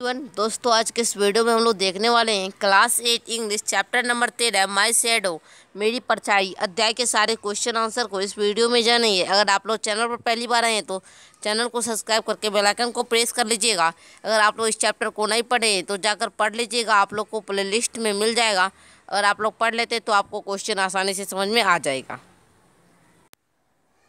दोस्तों, आज के इस वीडियो में हम लोग देखने वाले हैं क्लास 8 इंग्लिश चैप्टर नंबर 13 माई शैडो मेरी परछाई अध्याय के सारे क्वेश्चन आंसर को इस वीडियो में जानेंगे। अगर आप लोग चैनल पर पहली बार आए हैं तो चैनल को सब्सक्राइब करके बेल आइकन को प्रेस कर लीजिएगा। अगर आप लोग इस चैप्टर को नहीं पढ़े हैं तो जाकर पढ़ लीजिएगा, आप लोग को प्ले लिस्ट में मिल जाएगा। अगर आप लोग पढ़ लेते तो आपको क्वेश्चन आसानी से समझ में आ जाएगा।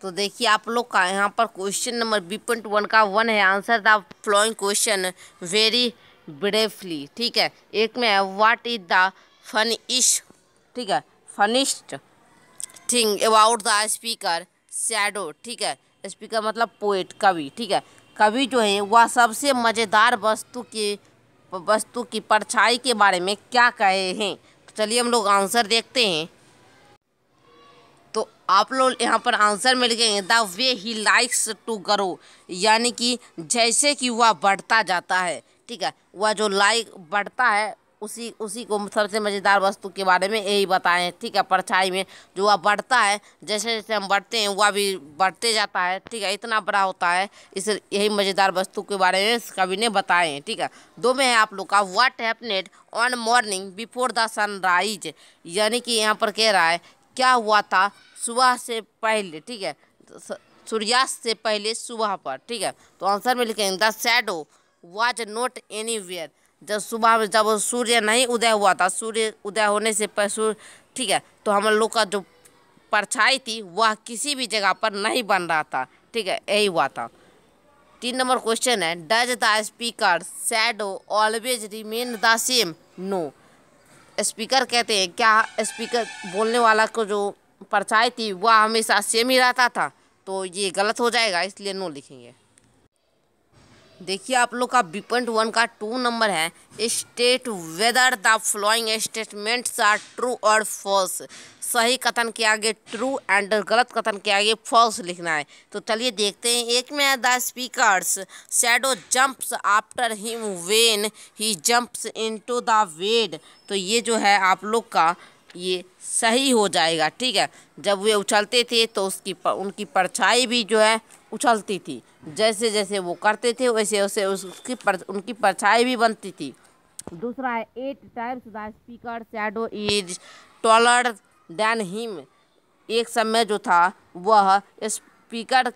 तो देखिए, आप लोग का यहाँ पर क्वेश्चन नंबर B.1 का 1 है, answer the flowing question very briefly. ठीक है, एक में है व्हाट इज द फनीस्ट, ठीक है, funniest thing about the speaker shadow. ठीक है, स्पीकर मतलब पोएट, कवि। ठीक है, कवि जो है वह सबसे मज़ेदार वस्तु की परछाई के बारे में क्या कहे हैं। तो चलिए हम लोग आंसर देखते हैं। तो आप लोग यहाँ पर आंसर मिल गए, the way he likes to grow, यानी कि जैसे कि वह बढ़ता जाता है। ठीक है, वह जो लाइक बढ़ता है उसी उसी को सबसे मज़ेदार वस्तु के बारे में यही बताएं। ठीक है, परछाई में जो वह बढ़ता है, जैसे जैसे हम बढ़ते हैं वह भी बढ़ते जाता है। ठीक है, इतना बड़ा होता है, इस यही मज़ेदार वस्तु के बारे में कवि ने बताए। ठीक है, दो में है आप लोग का what happened on morning before the sunrise, यानी कि यहाँ पर कह रहा है क्या हुआ था सुबह से पहले। ठीक है, सूर्यास्त से पहले सुबह पर। ठीक है, तो आंसर में लिखेंगे the shadow was not anywhere, जब सुबह में जब सूर्य नहीं उदय हुआ था, सूर्य उदय होने से पहले, ठीक है, तो हम लोग का जो परछाई थी वह किसी भी जगह पर नहीं बन रहा था। ठीक है, यही हुआ था। 3 नंबर क्वेश्चन है does the speaker shadow always remain the same. No, speaker कहते हैं क्या स्पीकर बोलने वाला को जो परछाई थी वह हमेशा सेम ही रहता था, तो ये गलत हो जाएगा, इसलिए नो लिखेंगे। देखिए, आप लोग का B.1 का 2 नंबर है state whether the following statements are true और फॉल्स। सही कथन के आगे ट्रू एंड गलत कथन के आगे फॉल्स लिखना है। तो चलिए देखते हैं। एक में है the speakers shadow jumps after him when he jumps into the bed. तो ये जो है आप लोग का ये सही हो जाएगा। ठीक है, जब वे उछलते थे तो उनकी परछाई भी जो है उछलती थी, जैसे जैसे वो करते थे वैसे वैसे उनकी परछाई भी बनती थी। दूसरा है 8 times the speaker shadow is taller than him. एक समय जो था वह स्पीकर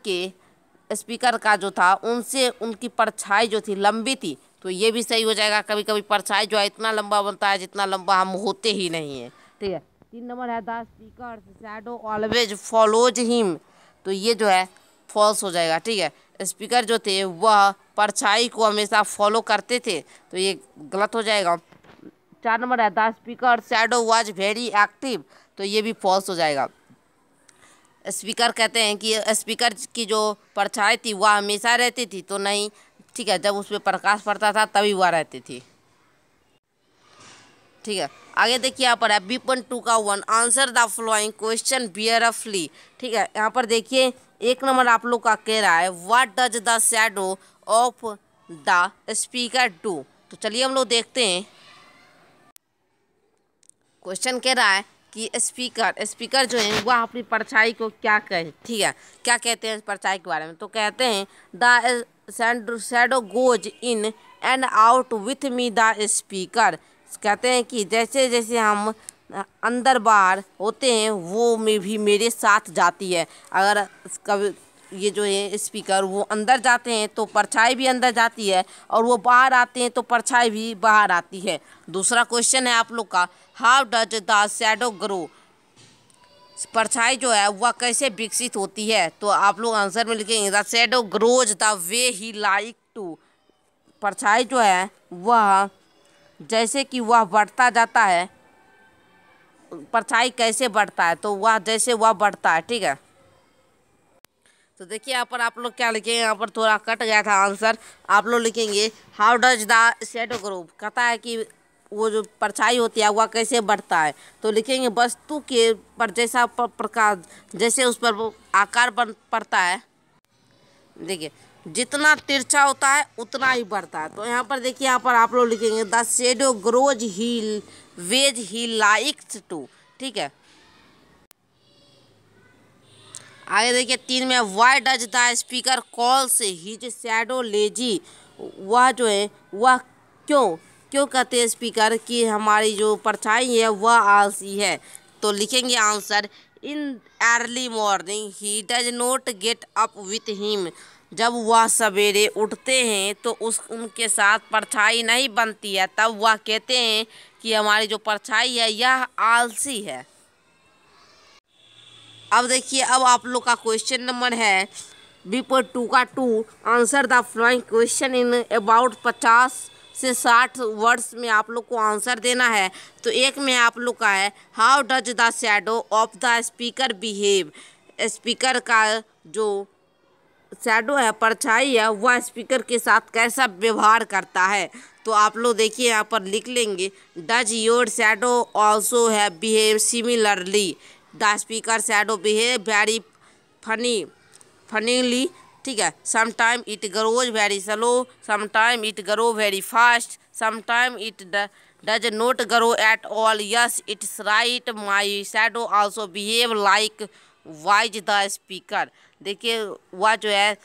का जो था उनसे उनकी परछाई जो थी लंबी थी, तो ये भी सही हो जाएगा। कभी कभी परछाई जो है इतना लंबा बनता है जितना लंबा हम होते ही नहीं है। ठीक है, 3 नंबर है the speaker shadow always follows him. तो ये जो है फॉल्स हो जाएगा। ठीक है, स्पीकर जो थे वह परछाई को हमेशा फॉलो करते थे, तो ये गलत हो जाएगा। 4 नंबर है the speaker shadow was very active. तो ये भी फॉल्स हो जाएगा। स्पीकर कहते हैं कि स्पीकर की जो परछाई थी वह हमेशा रहती थी, तो नहीं। ठीक है, जब उस पर प्रकाश पड़ता था तभी वह रहती थी। ठीक है, आगे देखिए यहाँ पर है B.2 का 1 आंसर द फ्लोइंग क्वेश्चन बियरफुली। ठीक है, यहाँ पर देखिए 1 नंबर आप लोग का कह रहा है what does the shadow of the speaker do. तो चलिए हम लोग देखते हैं। क्वेश्चन कह रहा है कि स्पीकर जो है वह अपनी परछाई को क्या कहे। ठीक है, क्या कहते हैं परछाई के बारे में, तो कहते हैं the shadow goes in and out with me the speaker. कहते हैं कि जैसे जैसे हम अंदर बाहर होते हैं वो में भी मेरे साथ जाती है। अगर कभी ये जो है स्पीकर वो अंदर जाते हैं तो परछाई भी अंदर जाती है, और वो बाहर आते हैं तो परछाई भी बाहर आती है। दूसरा क्वेश्चन है आप लोग का how does the shadow grow. परछाई जो है वह कैसे विकसित होती है, तो आप लोग आंसर में लिखेंगे the shadow grows the way he like to. परछाई जो है वह जैसे कि वह बढ़ता जाता है, परछाई कैसे बढ़ता है, तो वह जैसे वह बढ़ता है। ठीक है, तो देखिए यहाँ पर आप लोग क्या लिखेंगे, यहाँ पर थोड़ा कट गया था आंसर। आप लोग लिखेंगे how does the shadow grow, कहता है कि वो जो परछाई होती है वह कैसे बढ़ता है, तो लिखेंगे वस्तु के पर जैसा प्रकाश जैसे उस पर वो आकार बन पड़ता है, देखिए जितना तिरछा होता है उतना ही बढ़ता है। तो यहाँ पर देखिए, यहाँ पर आप लोग लिखेंगे the shadow grows he ways he likes to. ठीक है, आगे देखिए 3 में why does the speaker calls his shadow lazy. वह जो है वह क्यों क्यों कहते हैं स्पीकर कि हमारी जो परछाई है वह आलसी है? तो लिखेंगे answer, in early morning he does not get up with him. जब वह सवेरे उठते हैं तो उनके साथ परछाई नहीं बनती है, तब वह कहते हैं कि हमारी जो परछाई है यह आलसी है। अब देखिए, अब आप लोग का क्वेश्चन नंबर है पेपर 2 का 2, answer the following question in about 50 से 60 वर्ड्स में आप लोग को आंसर देना है। तो एक में आप लोग का है, how does the shadow of the speaker behave. Speaker का जो शैडो है, परछाई है, वह स्पीकर के साथ कैसा व्यवहार करता है। तो आप लोग देखिए यहाँ पर लिख लेंगे, डज योर शैडो ऑल्सो है behave similarly. The speaker shadow behave very funnily, ठीक है। Sometime it grows very slow, sometime it grow very fast, sometime it does not grow at all. Yes it's right, my shadow also behave like wise the speaker. देखिए, वह जो है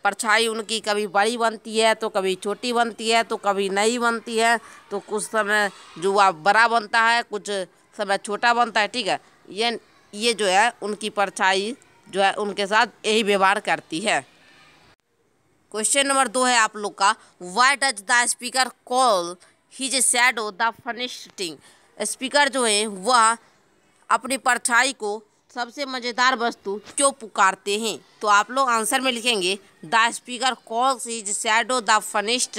परछाई उनकी कभी बड़ी बनती है तो कभी छोटी बनती है तो कभी नहीं बनती है। तो कुछ समय जो वह बड़ा बनता है, कुछ समय छोटा बनता है, ठीक है। ये जो है उनकी परछाई जो है उनके साथ यही व्यवहार करती है। क्वेश्चन नंबर 2 है आप लोग का, why does the speaker call his shadow the funniest thing. Speaker जो है वह अपनी परछाई को सबसे मज़ेदार वस्तु क्यों पुकारते हैं। तो आप लोग आंसर में लिखेंगे, the speaker calls his shadow the funniest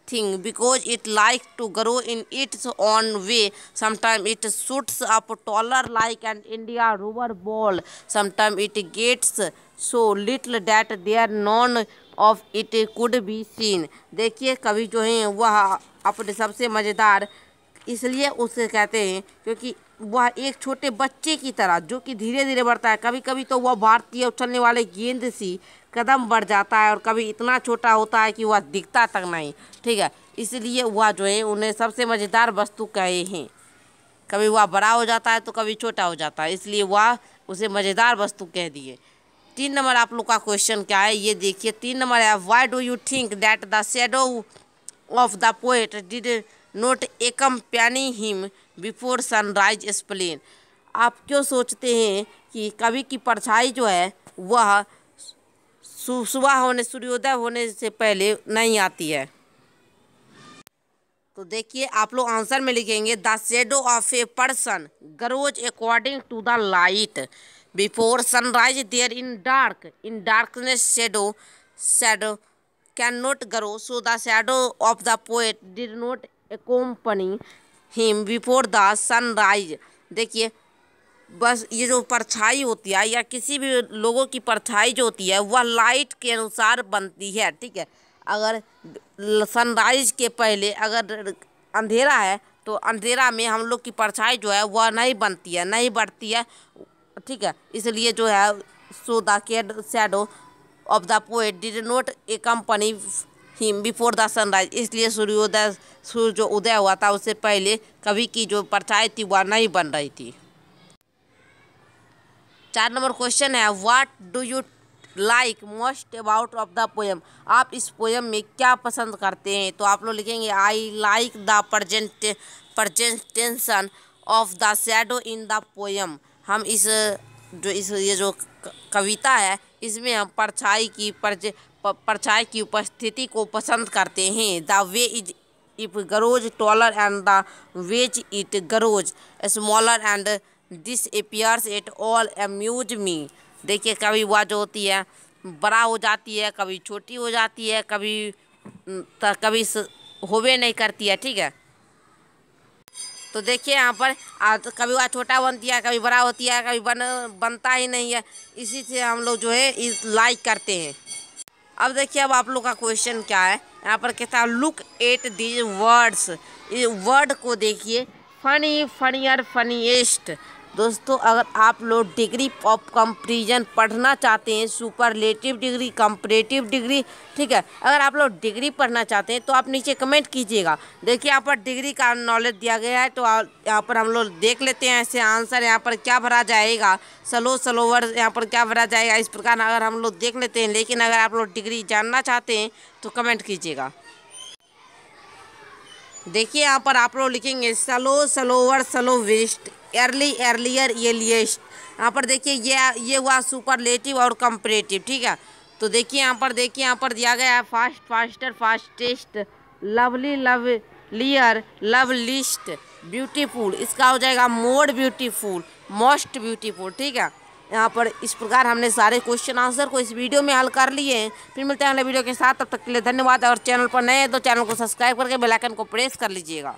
thing because it like to grow in its own way. Sometime it shoots up taller like an India rubber ball, sometimes it gets so little that there none of it could be seen। देखिए, कवि जो हैं वह अपने सबसे मज़ेदार इसलिए उसे कहते हैं क्योंकि वह एक छोटे बच्चे की तरह जो कि धीरे धीरे बढ़ता है। कभी कभी तो वह भारतीय उछलने वाले गेंद सी कदम बढ़ जाता है और कभी इतना छोटा होता है कि वह दिखता तक नहीं, ठीक है। इसलिए वह जो है उन्हें सबसे मज़ेदार वस्तु कहे हैं। कभी वह बड़ा हो जाता है तो कभी छोटा हो जाता है, इसलिए वह उसे मज़ेदार वस्तु कह दिए। 3 नंबर आप लोग का क्वेश्चन क्या है ये देखिए। 3 नंबर है, why do you think that the shadow of the poet did not accompany him before sunrise explain. आप क्यों सोचते हैं कि कवि की परछाई जो है वह सूर्योदय होने से पहले नहीं आती है। तो देखिए, आप लोग आंसर में लिखेंगे, the shadow of a person grows according to the light before sunrise there in darkness shadow can not grow, so the shadow of the poet did not accompany him before the sunrise. देखिए, बस ये जो परछाई होती है या किसी भी लोगों की परछाई जो होती है वह लाइट के अनुसार बनती है, ठीक है। अगर सनराइज के पहले अगर अंधेरा है तो अंधेरा में हम लोग की परछाई जो है वह नहीं बनती है, नहीं बढ़ती है, ठीक है। इसलिए जो है, so the shadow of the poet did not accompany him before the sunrise. इसलिए सूर्य जो उदय हुआ था उससे पहले कवि की जो परछाई थी वह नहीं बन रही थी। 4 नंबर क्वेश्चन है, what do you like most about of the poem. आप इस पोएम में क्या पसंद करते हैं। तो आप लोग लिखेंगे, I like the presentation of the shadow in the poem. हम ये जो कविता है इसमें हम परछाई की उपस्थिति को पसंद करते हैं। The way it grows taller and the way it grows smaller and this appears at all amuse me. देखिए, कभी वह जो होती है बड़ा हो जाती है, कभी छोटी हो जाती है, कभी होवे नहीं करती है, ठीक है। तो देखिए यहाँ पर कभी वह छोटा बनती है, कभी बड़ा होती है, कभी बनता ही नहीं है। इसी से हम लोग जो है इस लाइक करते हैं। अब देखिए, अब आप लोग का क्वेश्चन क्या है। यहाँ पर कहता है, लुक एट दीज वर्ड्स। इस वर्ड को देखिए, फनी, फनियर, फनीएस्ट। दोस्तों, अगर आप लोग डिग्री ऑफ कंपैरिजन पढ़ना चाहते हैं, सुपरलेटिव डिग्री, कंपैरेटिव डिग्री, ठीक है, अगर आप लोग डिग्री पढ़ना चाहते हैं तो आप नीचे कमेंट कीजिएगा। देखिए, यहाँ पर डिग्री का नॉलेज दिया गया है, तो यहाँ पर हम लोग देख लेते हैं ऐसे आंसर यहाँ पर क्या भरा जाएगा। सलोवर यहाँ पर क्या भरा जाएगा, इस प्रकार अगर हम लोग देख लेते हैं। लेकिन अगर आप लोग डिग्री जानना चाहते हैं तो कमेंट कीजिएगा। देखिए यहाँ पर आप लोग लिखेंगे slow, slower, slowest, early, earlier, earliest. यहाँ पर देखिए ये हुआ सुपरलेटिव और कंपैरेटिव, ठीक है। तो देखिए यहाँ पर दिया गया है fast, faster, fastest, lovely, lovelier, loveliest, beautiful. इसका हो जाएगा मोर ब्यूटीफुल, मोस्ट ब्यूटीफुल, ठीक है। यहाँ पर इस प्रकार हमने सारे क्वेश्चन आंसर को इस वीडियो में हल कर लिए हैं। फिर मिलते हैं अगले वीडियो के साथ, तब तक के लिए धन्यवाद। और चैनल पर नए हैं तो चैनल को सब्सक्राइब करके बेल आइकन को प्रेस कर लीजिएगा।